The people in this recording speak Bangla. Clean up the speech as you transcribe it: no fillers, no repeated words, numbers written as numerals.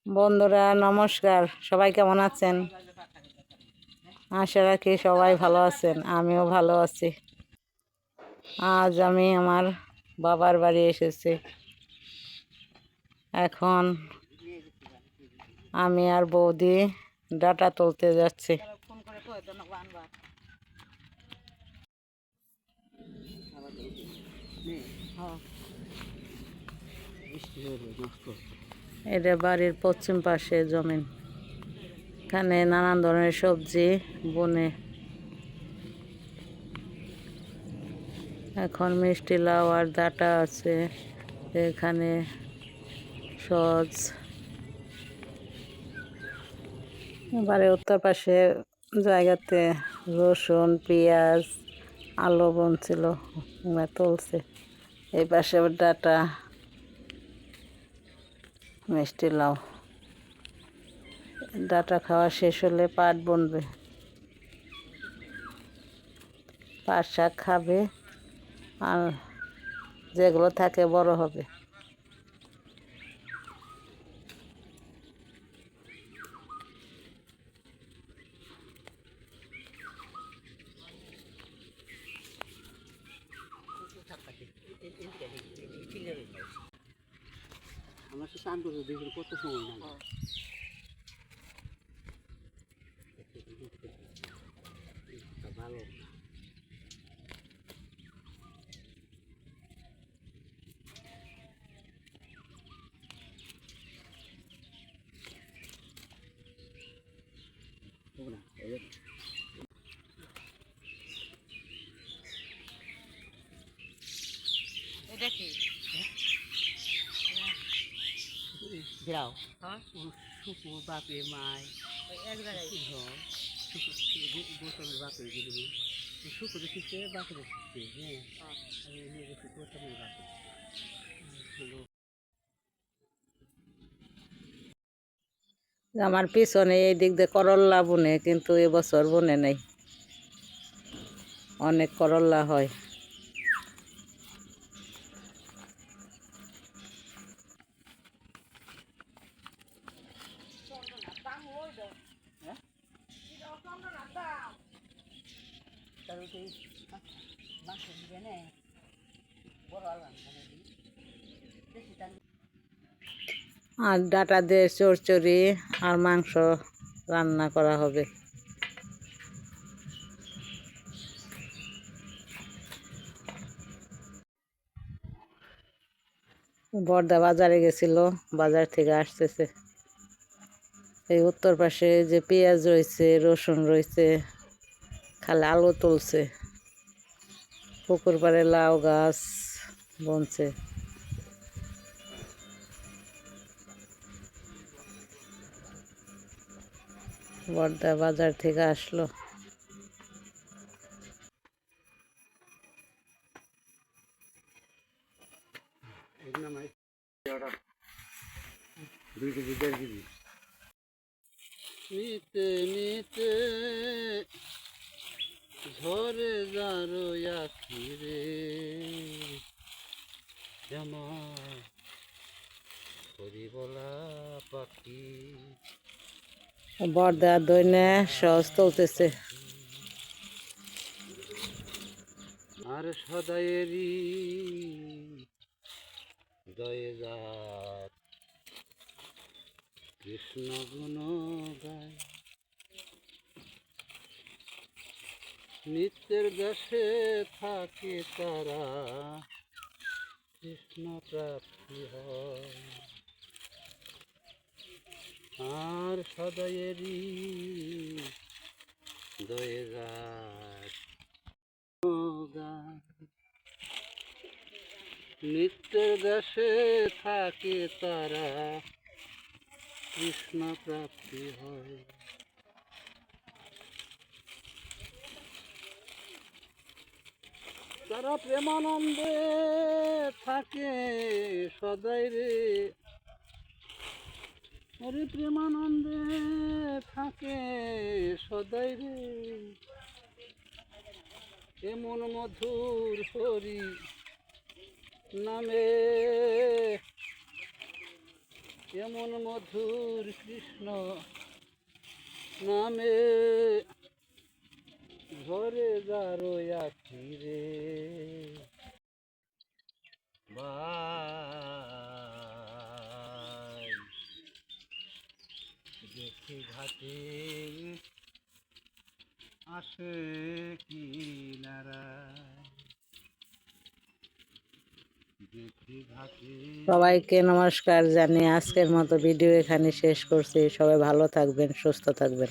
বন্ধুরা নমস্কার, সবাই কেমন আছেন? আশা রাখি সবাই ভালো আছেন, আমিও ভালো আছি। আজ আমি আমার বাবার বাড়ি এসেছি। এখন আমি আর বৌদি ডাটা তুলতে যাচ্ছি। এটা বাড়ির পশ্চিম পাশে জমিন। এখানে নানান ধরনের সবজি বনে। এখন মিষ্টি লাউ আর ডাঁটা আছে। এখানে সজ। এবারে উত্তর পাশে জায়গাতে রসুন, পেঁয়াজ, আলু বুনছিল, তুলছে। এই পাশে ডাঁটা, মিষ্টি লাউ। ডাঁটা খাওয়া শেষ হলে পাট বুনবে, পাট শাক খাবে, আর যেগুলো থাকে বড় হবে। আমার তো চান করতে দেখুন কত সময় লাগে। ভালো এটা কি যাও শুকু বাপে মায় এক জায়গায় গোসলের বাপে গেলি শুকু দেখছে বাপে দেখছে। হ্যাঁ আমি নিয়ে গেছি গোসলের বাপে। আমার পিছনে এই দিক দিয়ে করল্লা বুনে, কিন্তু এবছর বুনে নেই। অনেক করল্লা হয়। আর ডাঁটা দিয়ে চচ্চড়ি আর মাংস রান্না করা হবে। বর্দা বাজারে গেছিল, বাজার থেকে আসতেছে। এই উত্তর পাশে যে পেঁয়াজ রয়েছে, রসুন রয়েছে, খালি আলু তুলছে। পুকুর পাড়ে লাউ গাছ বুনছে। বর্দা বাজার থেকে আসলো। নিতে নিতে ঝরে যারো আখি রে আমার হরিবলা পাখি। বর্দা দইনে সহজ তুলতেছে। আর সদায়েরই দয়ে যাত কৃষ্ণ গুণ গায়। নিত্যের দেশে থাকে তারা কৃষ্ণ প্রাপ্তি হয়। আর সদায়েরই দয়ে যাত নিত্যের দেশে থাকে তারা কৃষ্ণ প্রাপ্তি হয়। তারা প্রেমানন্দে থাকে সদাই রে, ওরে প্রেমানন্দে থাকে সদাই রে। এমন মধুর হরি নামে এমন মধুর কৃষ্ণ নামে ঘরে যারো আখি রে ভাই দেখি ঘাটে আসে কি নারা দেখি ঘাটে সবাইকে নমস্কার জানিয়ে আজকের মতো ভিডিও এখানে শেষ করছি। সবাই ভালো থাকবেন, সুস্থ থাকবেন।